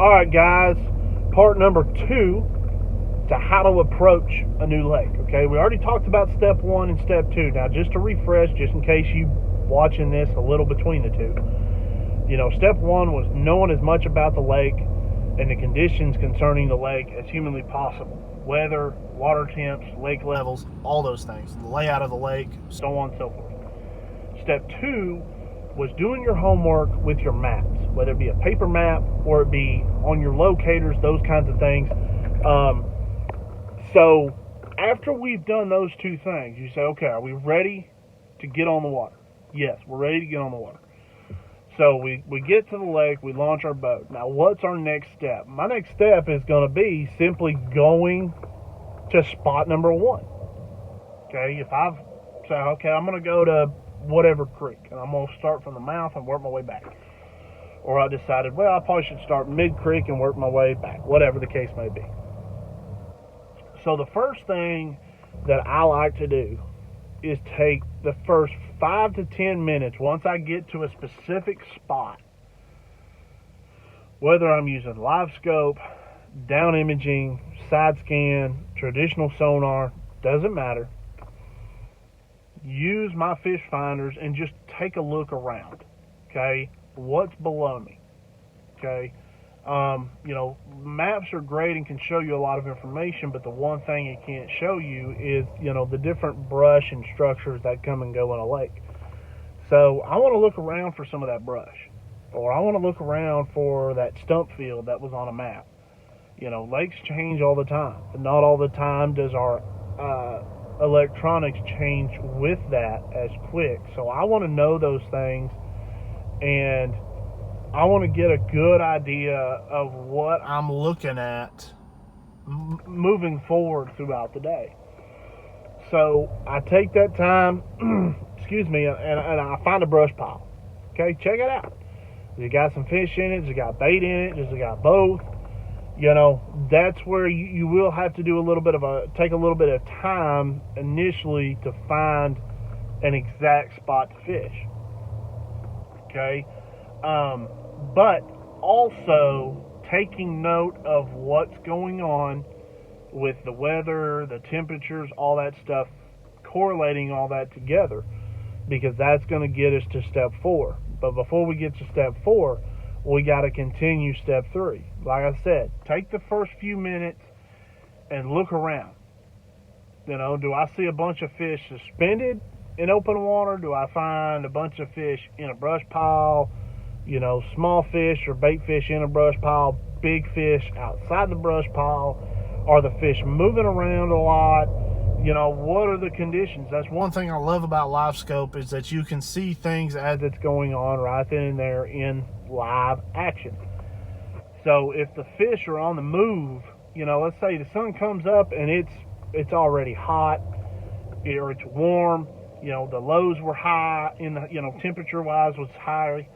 Alright guys, part number 2 to how to approach a new lake. Okay, we already talked about step 1 and step 2. Now just to refresh, just in case you watching this a little between the two. Step 1 was knowing as much about the lake and the conditions concerning the lake as humanly possible. Weather, water temps, lake levels, all those things. The layout of the lake, so on and so forth. Step 2 was doing your homework with your maps, whether it be a paper map or it be on your locators, those kinds of things. So after we've done those two things, you say, okay, are we ready to get on the water? Yes, we're ready to get on the water. So we get to the lake, we launch our boat. Now, what's our next step? My next step is going to be simply going to spot number 1. Okay, if I've said, okay, I'm going to go to whatever creek, and I'm going to start from the mouth and work my way back. Or I decided, well, I probably should start mid-creek and work my way back, whatever the case may be. So the first thing that I like to do is take the first 5 to 10 minutes once I get to a specific spot, whether I'm using live scope, down imaging, side scan, traditional sonar, doesn't matter. Use my fish finders and just take a look around. Okay, what's below me? Okay, maps are great and can show you a lot of information, but the one thing it can't show you is, the different brush and structures that come and go in a lake. So I want to look around for some of that brush, or I want to look around for that stump field that was on a map. Lakes change all the time, but not all the time does our electronics change with that as quick. So I want to know those things, and I want to get a good idea of what I'm looking at moving forward throughout the day. So I take that time, excuse me, and I find a brush pile. Okay, check it out. Does it got some fish in it? Does it got bait in it? Does it got both? That's where you will have to do take a little bit of time initially to find an exact spot to fish. Okay? But also taking note of what's going on with the weather, the temperatures, all that stuff, correlating all that together, because that's going to get us to step 4. But before we get to step 4, we got to continue step 3. Like I said, take the first few minutes and look around. Do I see a bunch of fish suspended in open water? Do I find a bunch of fish in a brush pile? Small fish or bait fish in a brush pile, big fish outside the brush pile. Are the fish moving around a lot? What are the conditions? That's one thing I love about live scope, is that you can see things as it's going on right then and there in live action. So if the fish are on the move, let's say the sun comes up and it's already hot, or it's warm, the lows were high in the, temperature wise was high,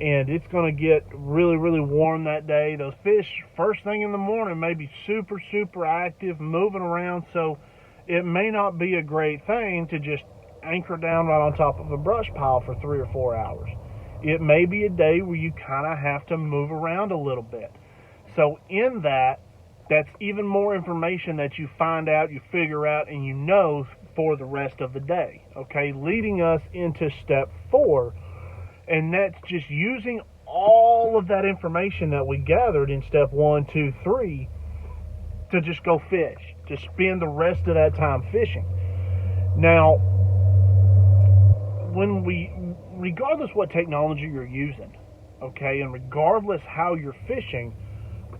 and it's going to get really, really warm that day. Those fish, first thing in the morning, may be super, super active, moving around. So it may not be a great thing to just anchor down right on top of a brush pile for 3 or 4 hours. It may be a day where you kind of have to move around a little bit. So in that's even more information that you find out, you figure out, and for the rest of the day. Okay, leading us into step 4. And that's just using all of that information that we gathered in step 1, 2, 3 to just go fish, to spend the rest of that time fishing. Now, regardless what technology you're using, okay, and regardless how you're fishing,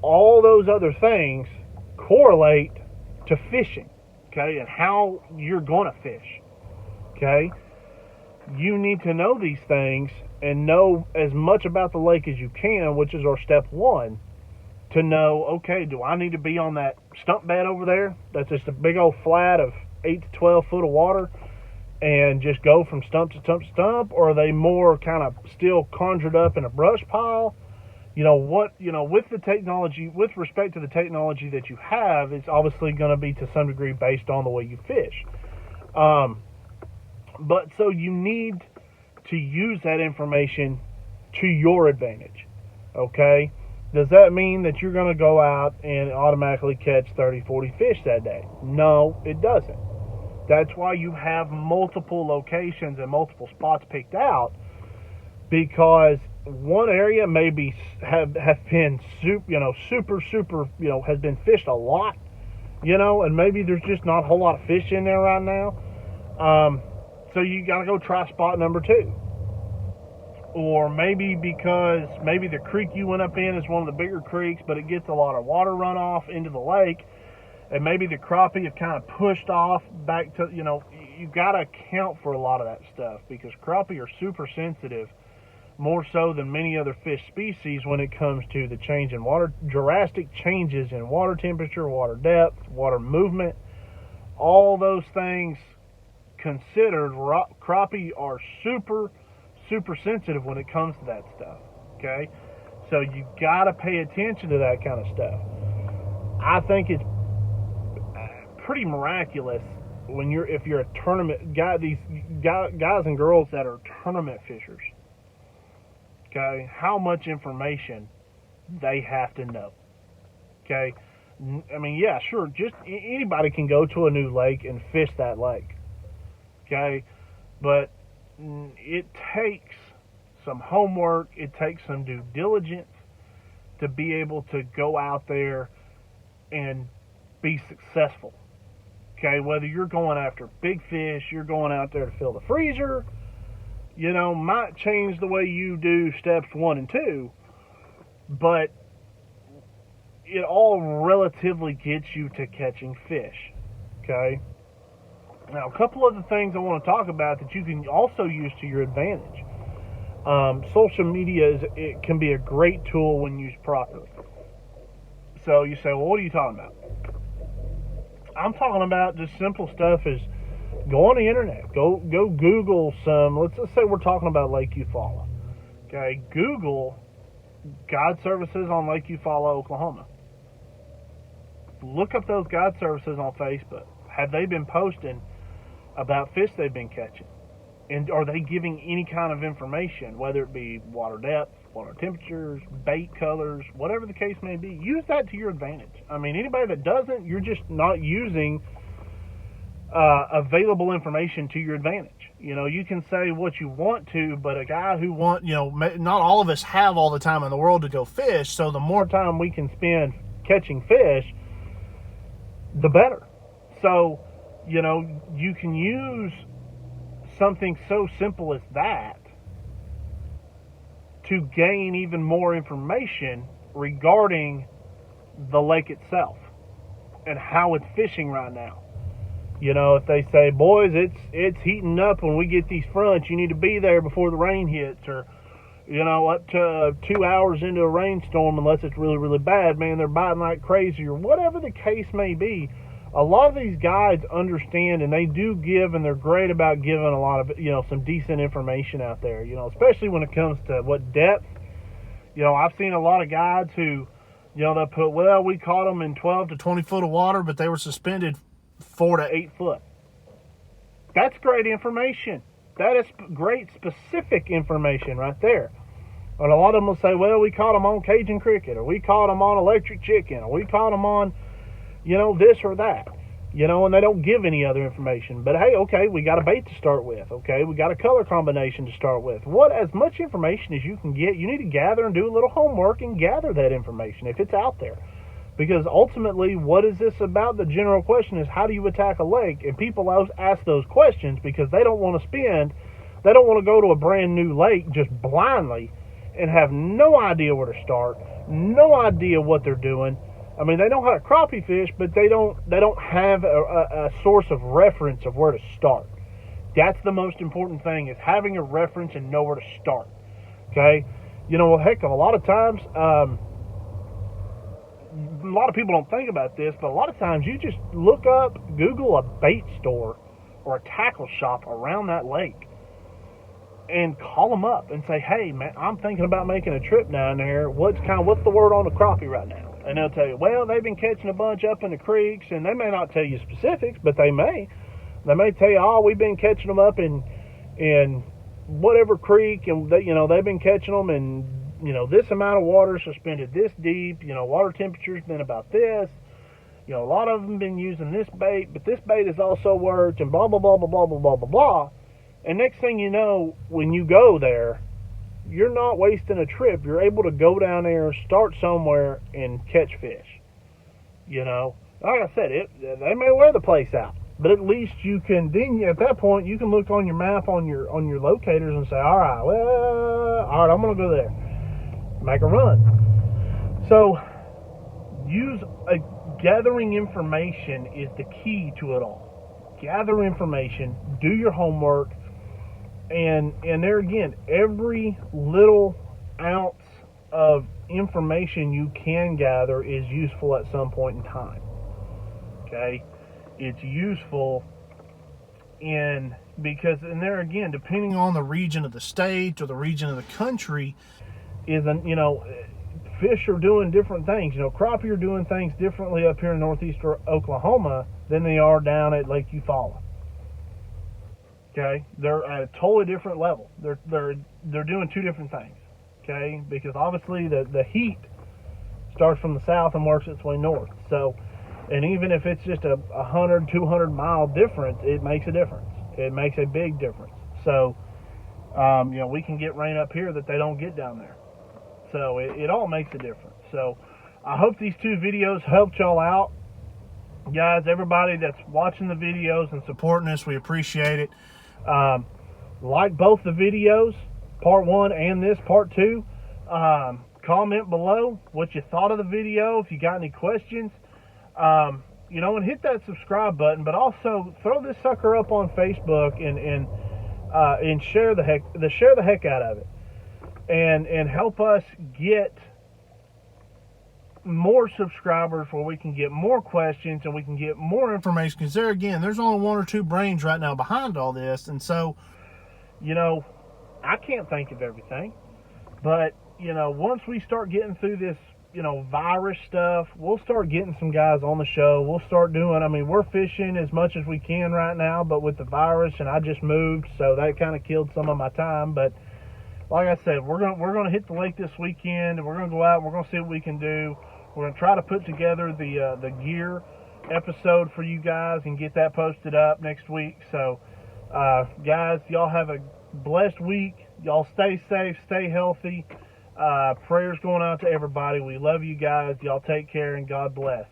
all those other things correlate to fishing, okay, and how you're going to fish, okay? You need to know these things and know as much about the lake as you can, which is our step 1, to know, okay, do I need to be on that stump bed over there that's just a big old flat of 8 to 12 foot of water and just go from stump to stump to stump, or are they more kind of still conjured up in a brush pile? With the technology, with respect to the technology that you have, it's obviously going to be to some degree based on the way you fish. But so you need to use that information to your advantage. Okay? Does that mean that you're going to go out and automatically catch 30, 40 fish that day? No, it doesn't. That's why you have multiple locations and multiple spots picked out, because one area maybe have been super, has been fished a lot, and maybe there's just not a whole lot of fish in there right now. So you got to go try spot number 2. Or maybe because maybe the creek you went up in is one of the bigger creeks, but it gets a lot of water runoff into the lake, and maybe the crappie have kind of pushed off back to, you got to account for a lot of that stuff, because crappie are super sensitive, more so than many other fish species, when it comes to the change in water, drastic changes in water temperature, water depth, water movement, all those things considered. Crappie are super sensitive when it comes to that stuff. Okay, so you got to pay attention to that kind of stuff. I think it's pretty miraculous if you're a tournament guy, these guys and girls that are tournament fishers. Okay, how much information they have to know. Okay, I mean, yeah, sure, just anybody can go to a new lake and fish that lake. Okay, but it takes some homework, it takes some due diligence to be able to go out there and be successful. Okay, whether you're going after big fish, you're going out there to fill the freezer, might change the way you do steps 1 and 2, but it all relatively gets you to catching fish. Okay, now a couple of the things I want to talk about that you can also use to your advantage. Social media it can be a great tool when used properly. So you say, well, what are you talking about? I'm talking about just simple stuff as go on the internet, go Google some. Let's say we're talking about Lake Eufaula. Okay, Google guide services on Lake Eufaula, Oklahoma. Look up those guide services on Facebook. Have they been posting about fish they've been catching? And are they giving any kind of information, whether it be water depth, water temperatures, bait colors, whatever the case may be? Use that to your advantage. I mean, anybody that doesn't, you're just not using available information to your advantage. You can say what you want to, but a guy who not all of us have all the time in the world to go fish, so the more time we can spend catching fish, the better. So, you can use something so simple as that to gain even more information regarding the lake itself and how it's fishing right now. If they say, boys, it's heating up when we get these fronts, you need to be there before the rain hits, or up to 2 hours into a rainstorm, unless it's really, really bad, man, they're biting like crazy, or whatever the case may be. A lot of these guides understand, and they do give, and they're great about giving a lot of, some decent information out there, especially when it comes to what depth. I've seen a lot of guides who, they'll put, well, we caught them in 12 to 20 foot of water, but they were suspended 4 to 8 foot. That's great information. That is great specific information right there. And a lot of them will say, well, we caught them on Cajun cricket, or we caught them on electric chicken, or we caught them on, this or that, and they don't give any other information. But hey, okay, we got a bait to start with. Okay, we got a color combination to start with. As much information as you can get, you need to gather and do a little homework and gather that information if it's out there. Because ultimately, what is this about? The general question is, how do you attack a lake? And people ask those questions because they don't want to go to a brand new lake just blindly and have no idea where to start, no idea what they're doing. I mean, they know how to crappie fish, but they don't have a source of reference of where to start. That's the most important thing, is having a reference and know where to start. Okay? Heck, a lot of times, a lot of people don't think about this, but a lot of times you just Google a bait store or a tackle shop around that lake and call them up and say, hey, man, I'm thinking about making a trip down there. What's the word on the crappie right now? And they'll tell you, well, they've been catching a bunch up in the creeks, and they may not tell you specifics, but they may. They may tell you, oh, we've been catching them up in whatever creek, and they've been catching them in this amount of water suspended this deep, water temperature's been about this, a lot of them been using this bait, but this bait has also worked, and blah, blah, blah, blah, blah, blah, blah, blah, blah. And next thing you know, when you go there, you're not wasting a trip. You're able to go down there, start somewhere, and catch fish. Like I said, they may wear the place out, but at least you can. Then at that point, you can look on your map on your locators and say, all right, I'm gonna go there, make a run. So, gathering information is the key to it all. Gather information, do your homework. And there again, every little ounce of information you can gather is useful at some point in time. Okay? It's useful because there again, depending on the region of the state or the region of the country, fish are doing different things. Crappie are doing things differently up here in northeast Oklahoma than they are down at Lake Eufaula. Okay, they're at a totally different level. They're doing two different things. Okay, because obviously the heat starts from the south and works its way north. So, and even if it's just a 100, 200 mile difference, it makes a difference. It makes a big difference. So, we can get rain up here that they don't get down there. So it all makes a difference. So I hope these two videos helped y'all out. Guys, everybody that's watching the videos and supporting us, we appreciate it. Like both the videos, part 1 and this, part 2. Comment below what you thought of the video, if you got any questions. And hit that subscribe button, but also throw this sucker up on Facebook and share the heck out of it. And help us get more subscribers where we can get more questions and we can get more information, because there's only 1 or 2 brains right now behind all this. And so, I can't think of everything, but once we start getting through this virus stuff, we'll start getting some guys on the show. We'll start doing, we're fishing as much as we can right now, but with the virus, and I just moved, so that kind of killed some of my time. But like I said, we're gonna hit the lake this weekend, and we're gonna go out and we're gonna see what we can do. We're gonna try to put together the gear episode for you guys and get that posted up next week. So, guys, y'all have a blessed week. Y'all stay safe, stay healthy. Prayers going out to everybody. We love you guys. Y'all take care, and God bless.